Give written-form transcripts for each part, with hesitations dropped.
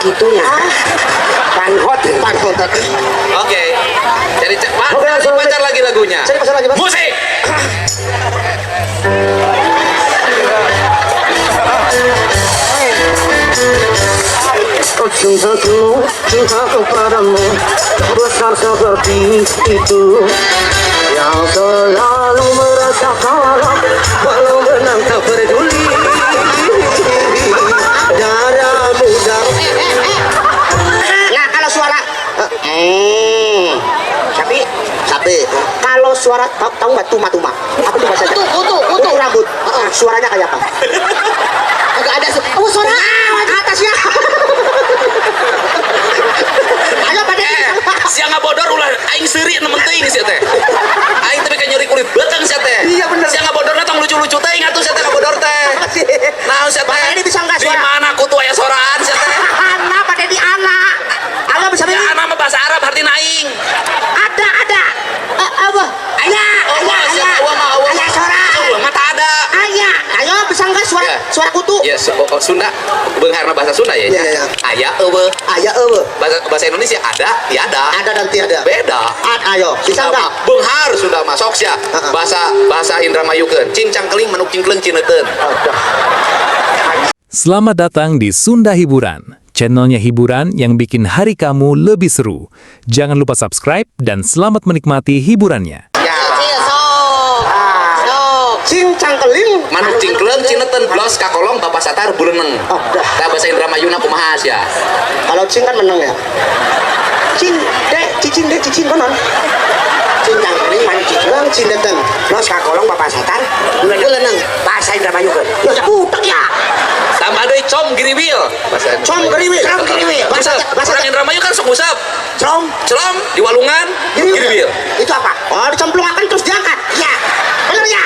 gitunya. Panhot. Oke. Jadi pacar lagi lagunya. Cari pacar lagi, Mas. Musik. Oh cintaku, cintaku padamu besar seperti itu, yang selalu merasa kalah walau menang tak peduli. Darah muda. Nah, kalau suara sapi. Kalau suara tahu nggak tuma? Apa tuh bahasa? Kutu rambut. Suaranya kayak apa? Agak ada. Oh, suara atasnya. Ayo pada. Siang ngabodor ulah aing seuri nemen teuing sia teh. Aing teh nyeri kulit beteng sia teh. Iya bener. Siang ngabodorna tong lucu-lucu teh ngatuh sia teh ngabodor teh. Nah sia teh. Ini bisa enggak di suara? mana kutu aya soraan sia teh? Anak pada di anak. Ayo bisa Ya ini. nama bahasa Arab artina aing. Ada. Apa? Ayah. Ayah suara. Mata ada. Ayah. Ayo bisa enggak suara kutu? Ya Sunda. Beungharna bahasa Sunda ya. Iya. Aya eueuh. Ayah Bahasa Indonesia ada, tiada. Ada dan tiada. Beda. Ayo, bisa enggak? Beunghar sudah masuk sia. Bahasa Indramayukeun. Cincang keling manuk cingkleung cineuteun. Selamat datang di Sunda Hiburan, channelnya hiburan yang bikin hari kamu lebih seru. Jangan lupa subscribe dan selamat menikmati hiburannya. Cincang keling Manuk cingkleung cineuteun blos kakolong bapak satar buleuneng. Tah bahasa Indramayuna kumaha sia? Kalau cing kan menang ya. Cicing konon. Cincang keling manuk cingkleung cineuteun. Los kakolong bapak satar buleuneng. Bahasa Indramayu kan. Ya putek ya. Tambah deui com giriwil. Com geriwil. Bahasa orang Indramayu kan sok usap. Com Di walungan giriwil. Itu apa? Oh, dicemplungakan terus diangkat. Iya. Bener ya?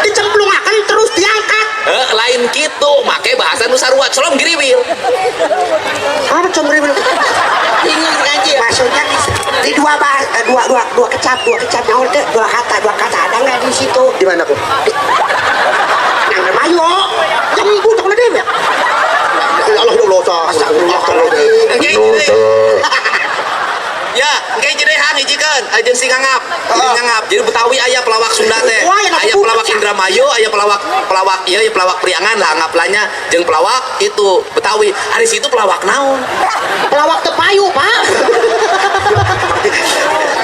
Dicemplungakan terus diangkat. Lain kitu, make bahasa nu sarua colom giriwil. Apa com geriwil? Ini aja. Maksudnya di dua kecap nyaur teh dua kata ada nggak di situ? Di mana tuh? Yang Mayo. Yang budak udah deh ya. Allah Ya, kayak jedehan hijikeun, ajeun si ngangap. Jadi Betawi aya pelawak Sunda teh. Aya pelawak Indramayu, aya pelawak ieu pelawak Priangan lah angaplanya jeung pelawak itu Betawi. Ari situ pelawak naon? pelawak tepayu, Pak.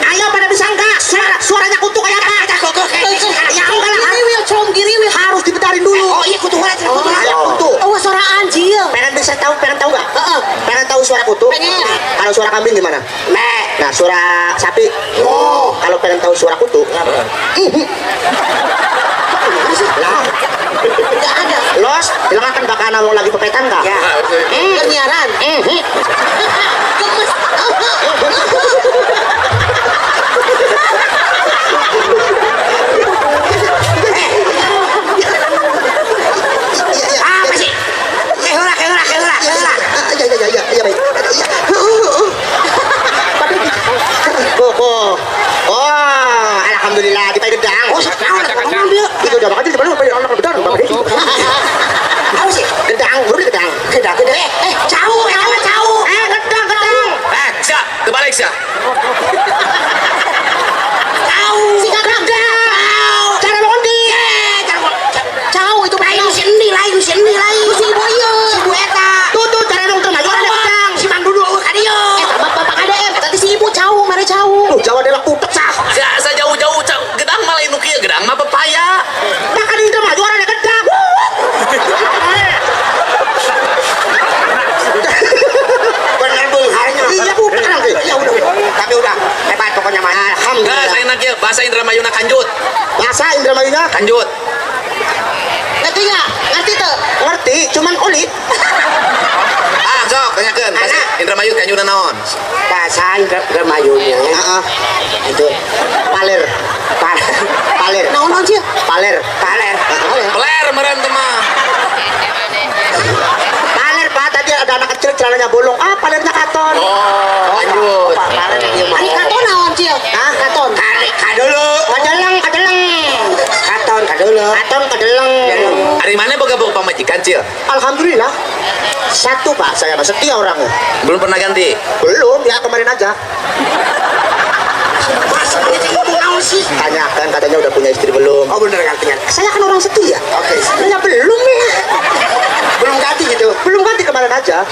Ayo pada bisa enggak? Suaranya kutu kayak apa? Ya enggak lah. Giriwil harus dibetarin dulu. Oh iya kutu. Kutu. Oh, suara anjing. Pengen tahu nggak? Pengen tahu suara kutu? Pengen. Kalau suara kambing gimana? Nah, suara sapi. Oh. Kalau pengen tahu suara kutu? Lah. Nggak ada. Los, bilang kan bakal mau lagi pepetan nggak? Ya. Penyiaran. Gemes. Apa sih? Iya baik. Oh, alhamdulillah dipakai gedang. Oh, itu udah makan di depan anak gedang. Apa sih? Gedang, gedang. Gedang. Jauh. Gedang. Sia, terbalik sia. Si gedang. Cara londi. Jauh itu Lain si Endi lain. Si ibu ieu. Si ibu eta. Tuh cara dong teu maju ada gedang. Si Mang Dudu ka dieu. bapak KDM. Tadi si ibu jauh, mari jauh. Jawa daerah kutek sah. Sa jauh-jauh gedang malah nu kieu gedang mah pepaya. Maka di teu maju ada gedang. Bener beunghanya. Iya bukan nanti. Ya udah. Tapi udah hebat pokoknya mah. Nah, Alhamdulillah. saya kieu bahasa Indramayuna kanjut. Bahasa Indramayunya Kanjut. Ngerti nggak? Ngerti tuh. ngerti, cuman kulit. Sok tanyakeun bahasa Indramayu kanjutna naon? Bahasa Indramayunya. Itu paler. Naon sih? Paler. Peler meureun teh mah. Paler Pak, tadi ada anak kecil celananya bolong. Palernya katon. Oh, lanjut. Paler ieu mah. Ari katon naon sih? Hah, katon. Kadeuleu. Kadeleng. Katon kadeuleu. Ari Hari mana boga bawa pamajikan, Cil? Alhamdulillah. Satu Pak, saya mah setia orangnya. Belum pernah ganti. Belum, ya kemarin aja. Masa dia ngomong naon sih? Tanyakan katanya udah punya istri belum. Oh bener gantinya. Saya kan orang setia. Oke. Saya belum ya. Belum ganti gitu. Belum ganti kemarin aja.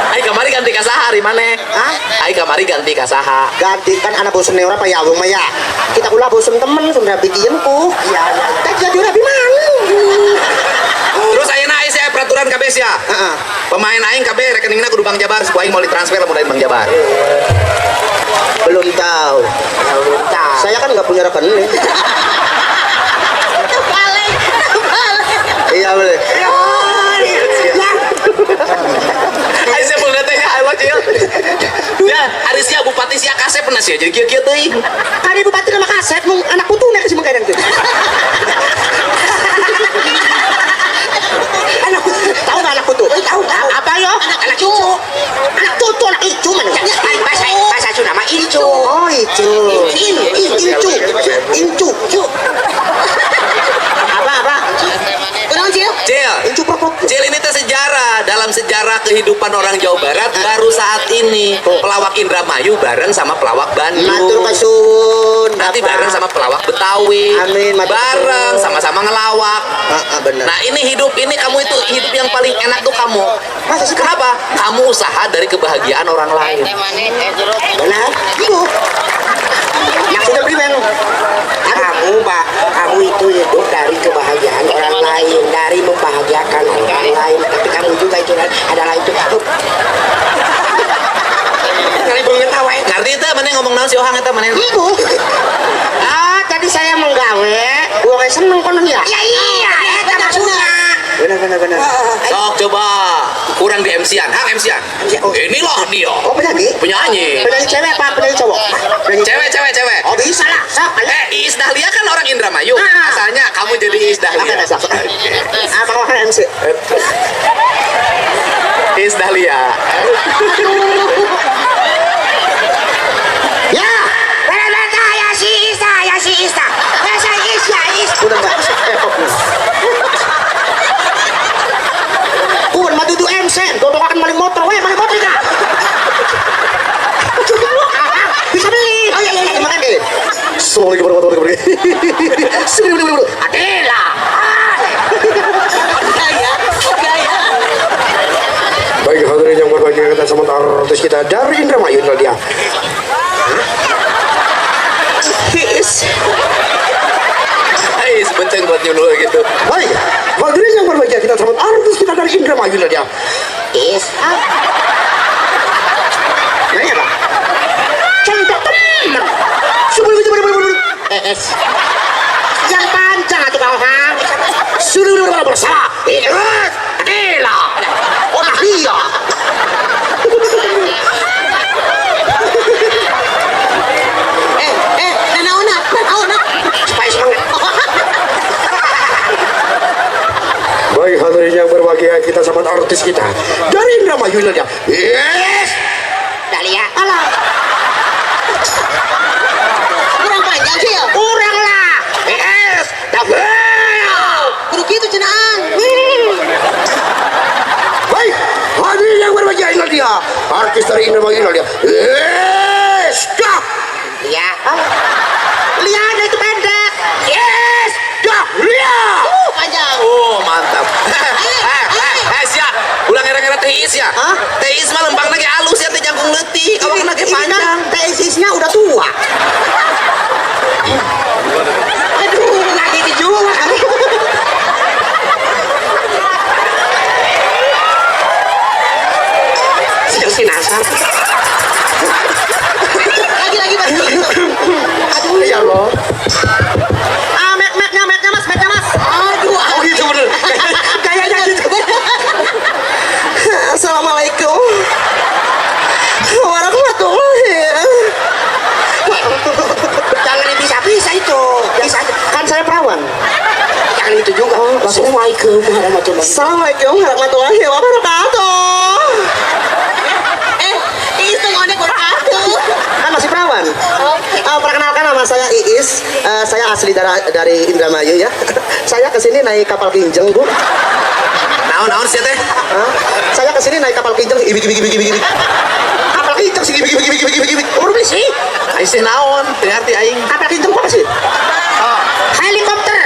Ai kamari ganti ka saha hari mana? Hah? Ai kamari ganti ka saha? Ganti kan anak bosen orang apa ya Bung Maya. Kita ulah bosen temen sudah bikin ku. Iya. Tak jadi udah biman. Terus ayeuna ai saya peraturan kabeh sia. Heeh. Pemain aing kabeh rekeningna kudu Bang Jabar, supaya aing mau ditransfer lamun aing Bang Jabar. Belum tahu. Belum tahu. Saya kan nggak punya rekening. Balik. Iya boleh. Ai saya mau teh halo Cil. Ya, hari sia bupati sia kasep pernah sia jadi kieu-kieu teuing. Hari bupati nama kasep mung anak putune ke Simengkadang tuh. Anak tahu nggak anak putu? Tahu. Apa yo? Anak icu. Anak putu anak icu mana? Bahasa Sunda mah icu. Oh icu. Incu. Apa? Kurang Cil. Cil, Incu propok. Cil ini teh sejarah. Dalam sejarah kehidupan orang Jawa Barat baru saat ini pelawak Indramayu bareng sama pelawak Matur Bandung. kasuwun. Nanti Bapak. bareng sama pelawak Betawi. Amin, matur bareng nuwun. sama-sama ngelawak. Benar. Nah ini hidup ini kamu itu hidup yang paling enak tuh kamu. Masa sih? Kenapa? Kamu usaha dari kebahagiaan orang lain. Benar. Ibu. Maksudnya primen. Kamu itu hidup dari kebahagiaan orang lain, dari membahagiakan orang lain. Tapi kamu juga itu adalah itu. Kali belum ketawa. Ngerti itu mana ngomong naon si Ohang eta mana? Ibu. Tadi saya menggawe, uangnya seneng konon ya. Iya, eta maksudnya. Benar. Sok coba kurang di MC-an, hang MC-an. Inilah dia. Oh penyanyi? Penyanyi. Penyanyi cewek apa penyanyi cowok? Penyanyi Cewek. Oh bisa lah, sok. Iis Dahlia kan orang Indramayu. Ah. Asalnya kamu jadi Iis Dahlia. Oke, sok. Abang kan MC. Iis Dahlia. Ya, ya si Isa. Ya saya Is. Udah enggak? Bukan mah dudu MC, dodok akan maling motor, maling motor enggak? Bisa beli. Oh iya, makan deh. Assalamualaikum warahmatullahi wabarakatuh. Adela. Baik hadirin yang berbahagia, kita sama artis kita dari Indramayu dia. Benceng buat nyuluh gitu. Baik, hadirin yang berbahagia, kita sama artis kita dari Indramayu dia. Nanya apa? Cantik teman. Sebelum. Yang panjang atau kau hang? Sudah bersalah. Adela. Oh iya. Naona. Supaya semangat. Baik hadirin yang berbahagia, kita sama artis kita dari Indramayu dia. Yes. Dahlia. Alah. Kurang panjang Cil. Kurang lah. Yes. Dahlia. Kudu gitu cenaan. Baik, hadirin yang berbahagia, ini dia artis dari Indramayu dia. Yes. Dah. Ya. Lihat itu pendek. Yes. Dahlia. Panjang. Oh mantap. Siap. Ulang era-era Teis ya. Teis mah lembang lagi halus ya, teh jangkung leutik. Awak lagi panjang. Tesisnya udah tua. Aduh, lagi dijual. Si nasar. Lagi Mas. Aduh, ya Allah. Meknya mas. Aduh, Oh gitu bener. kayaknya gitu. Assalamualaikum warahmatullahi. Jangan bisa itu. Kan saya perawan. Jangan itu juga. Assalamualaikum warahmatullahi wabarakatuh. Itu ngone kurang atuh. Kan masih perawan. Perkenalkan nama saya Iis. Saya asli dari Indramayu ya. Saya kesini naik kapal kinjeng, Bu. Naon sih teh? Hah? Saya kesini naik kapal kinjeng. Ibik. Kapal kinjeng sih ibik. Urus sih. Aing sih naon? Ternyata aing. Kapal kinjeng apa sih? Helikopter.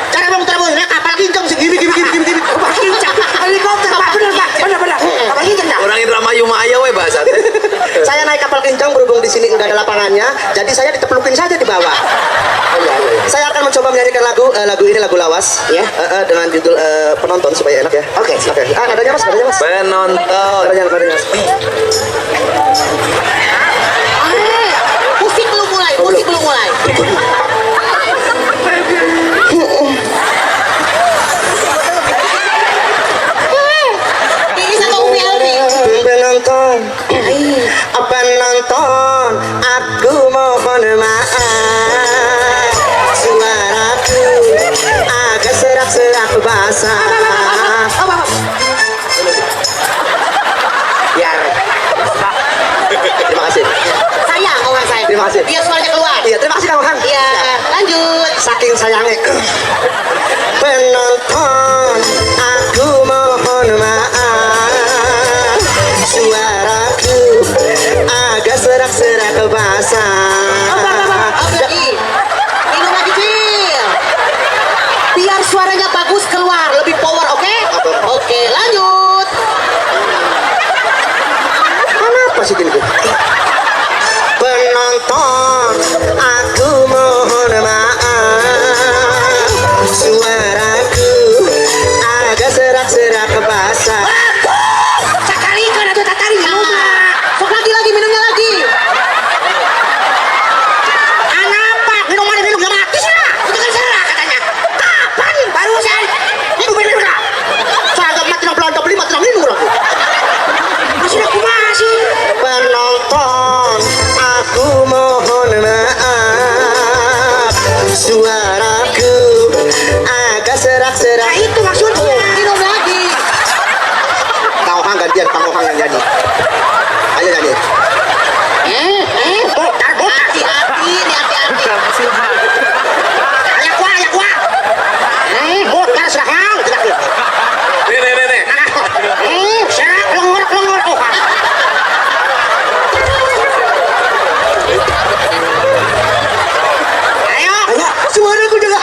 Cara bang terbunuhnya kapal kinjeng sih. Gini. Kapal kinjeng. Helikopter. Pak bener. Kapal kinjeng dah. Orang Indramayu mah aya we bahasa teh. Saya naik kapal kinjeng berhubung di sini enggak ada lapangannya, jadi saya diteplukin saja di bawah. Saya akan mencoba menyanyikan lagu ini lagu lawas Ya. dengan judul penonton supaya enak ya. Oke. Nadanya Mas. Penonton. Nadanya. Musik belum mulai. Ini satu Umi Alfi. Penonton, aku mohon maaf, suaraku agak serak-serak basah. Biar. Terima kasih. Sayang orang saya. Terima kasih. Biar suaranya keluar. Iya, terima kasih Kang Ohang. Iya, lanjut. Saking sayangnya. Penonton, aku mohon maaf, suaraku agak serak-serak basah. Lagi. Minum lagi, Cil. Biar suaranya bagus keluar, lebih power, oke? Oke, lanjut. Kenapa sih gini? Penonton, aku mohon maaf, suaraku agak serak-serak basah. Sekali kan atau tatari rumah. Sok lagi, minumnya lagi. Kenapa? Minumnya mati sih lah. Itu kan salah katanya. Kapan? Barusan. Minum lah. Saya mati nang belanja beli mati nang minum lah. Masih aku masih. Penonton, aku mohon maaf, suaraku agak serak-serak. Nah itu maksudnya. Minum lagi. Kang Ohang gantian, Kang Ohang yang nyanyi. Ayo nyanyi. Bokar. Hati-hati, ini hati-hati. Ayak gua. Bokar serang. Nih. Serang longor. Oh. Ayo. Suaraku juga.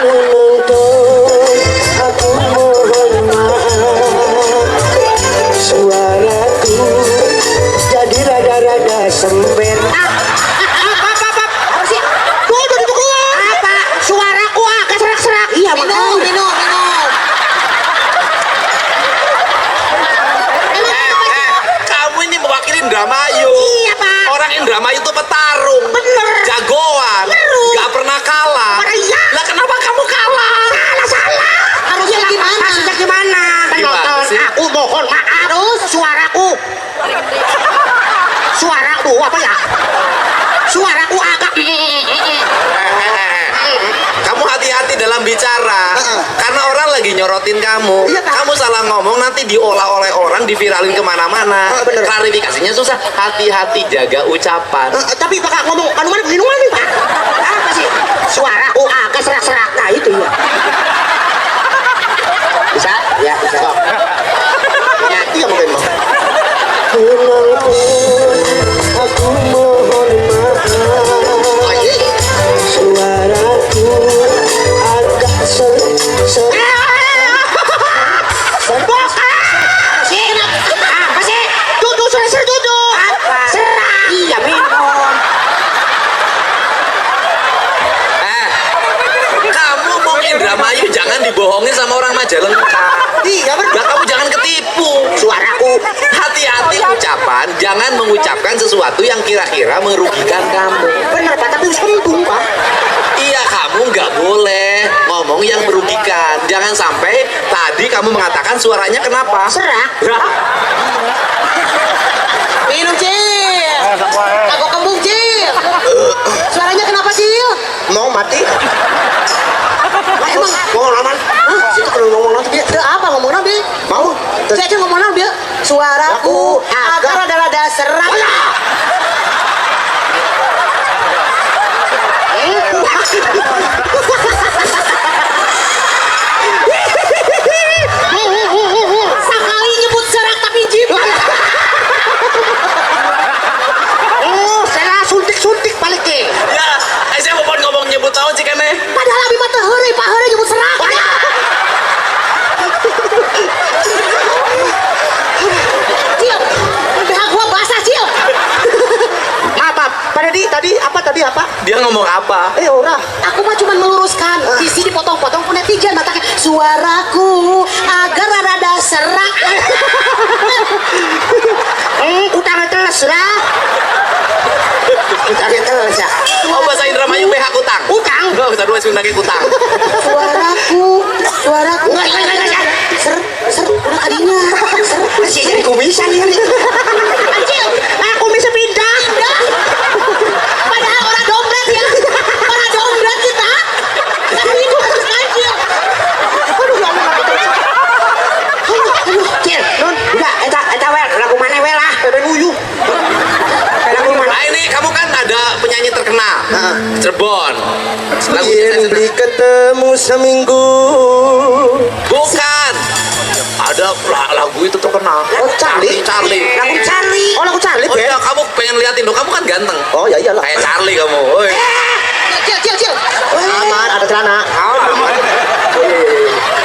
Penonton, aku mohon maaf, suaraku jadi rada-rada sembel. Apa sih? Tuh. Apa? Suaraku agak serak-serak. Iya, Minum. Kamu ini mewakili Indramayu. Iya, Pak. Orang Indramayu itu petarung. Bener. Jagoan. Bener. Gak pernah kalah. Iya. Lah kenapa kamu kalah? Salah. Harusnya gimana? Maksudnya gimana? Penonton, sih? aku mohon maaf. Terus suaraku apa ya? Suaraku agak Kamu hati-hati dalam bicara. Karena orang lagi nyorotin kamu. Iya, Pak. Kamu salah ngomong nanti diolah oleh orang, diviralin kemana-mana. Bener. Klarifikasinya susah. Hati-hati jaga ucapan. tapi Pak ngomong minuman nih, Pak. Apa sih? Suaraku agak serak-serak. Nah, itu ya. Bisa? Ya, bisa. Iya mungkin Mas. Penonton, aku mohon maaf, suaraku agak serak. Apa sih? Duduk, sudah duduk. Apa? Serak. Iya, minum. Kamu mau Indramayu jangan dibohongin sama orang Majalengka. Iya benar. Nah, kamu jangan ketipu. Suaraku. Hati-hati ucapan, jangan mengucapkan sesuatu yang kira-kira merugikan kamu. Bener, Pak, tapi sembung, Pak. Iya, kamu nggak boleh ngomong yang merugikan. Jangan sampai tadi kamu mengatakan suaranya kenapa? Serak. Minum, Cil. Aku kembung, Cil. Suaranya kenapa, Cil? Mau mati? Emang Mau laman? Situ kalau ngomong nanti dia. apa ngomong nabi? Mau? Saya aja ngomong nabi. Suaraku agak rada-rada serak. Sekali nyebut serak tapi jip. Oh, saya suntik balik ke. Ya, saya mau ngomong nyebut tahun sih kene. Padahal abi mah teu heureuy, Pak heureuy nyebut serak. Cil, BH gua basah, Cil. Maaf, Pak Dedi, tadi apa? Dia ngomong apa? Ora. Aku mah cuma meluruskan. Sisi dipotong-potong pun netizen matanya. Suaraku agar rada serak. Utang teles lah. Utang teles ya. Oh, bahasa Indramayu BH kutang. Utang. Oh, bahasa dua Sunda ge kutang. Suaraku. Ser, udah kadinya. Masih jadi kumisan ini. Anjil, Aku bisa pindah. padahal orang dompet ya. Orang dompet kita. Tapi itu harus anjil. Cil, nun, udah, eta wel, lagu mana wel lah? Beben uyuh. Lagu mana? Nah, ini kamu kan ada penyanyi terkenal. Cirebon. Lagu Yang beli ketemu seminggu. bukan. Ada lagu itu terkenal. Oh, Charlie. Charlie. Lagu Charlie. Oh, lagu Charlie, Oh Ben. iya, kamu pengen liatin dong. Kamu kan ganteng. Oh, ya iyalah. Kayak Charlie kamu. Woi. Cil. Aman, ada celana.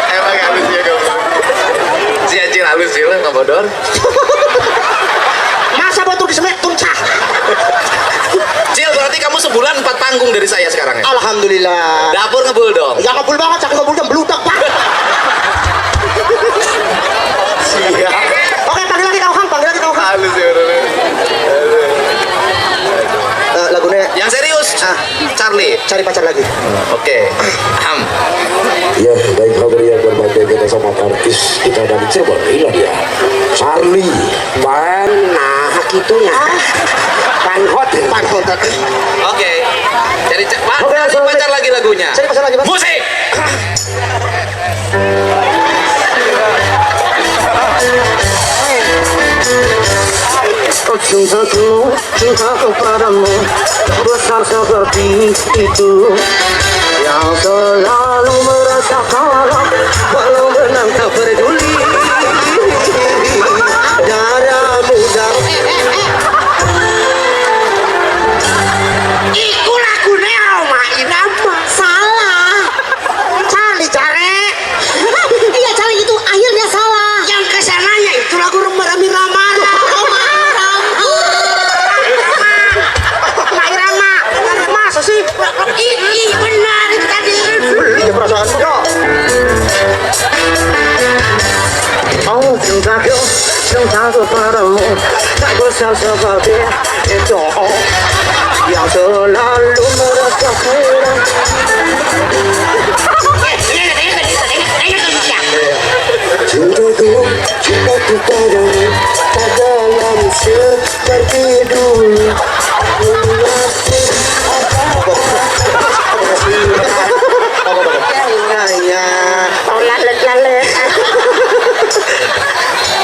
Emang halus ya kamu. Si Acil halus sih, nggak bodor. Masa batu disemek tuncah. Cil, berarti kamu sebulan 4 panggung dari saya sekarang ya? Alhamdulillah. Dapur ngebul dong. Ya ngebul banget, cak ngebul jam beludak, Pak. Oke, panggil lagi kau Kang. Halus ya Lagunya Yang serius, Charlie. Cari Pacar Lagi. Oke. Paham. Ya, baik kabar yang berbahagia kita sama artis kita dari Cirebon. Inilah dia, Charlie. Pan, nah gitunya. Panhot. Oke. Cari Oke, cari langsung pacar lagi lagunya. Cari Pacar Lagi, Pak. Musik. Oh, cintaku padamu besar seperti itu, yang selalu merasa kalah walau menang tak peduli. Darah muda. Iku lagunya Oma Irama. Salah. Charlie Care. Iya, cari itu akhirnya salah. Yang kesananya itu lagu Rami Ramara. Masa sih? Ini benar itu tadi. Iya perasaan kok. Oh, cintaku padamu tak besar seperti itu, yang selalu merasa kurang. Cintaku padamu tak dalam seperti dulu.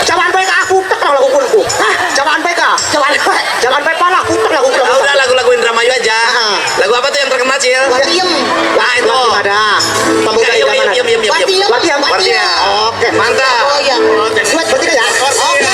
Jangan baik aku tak lagu kulku. Jangan baik ah. Jangan baik pala aku tak lagu kulku. Udah lagu-lagu Indramayu aja. Lagu apa tuh yang terkenal, Cil? Diem. Nah, itu. Ada. Pemuda idaman. Yum. Wati Wati ya. Oke. Mantap. Oh iya. Oke. Buat bertiga ya. Oke.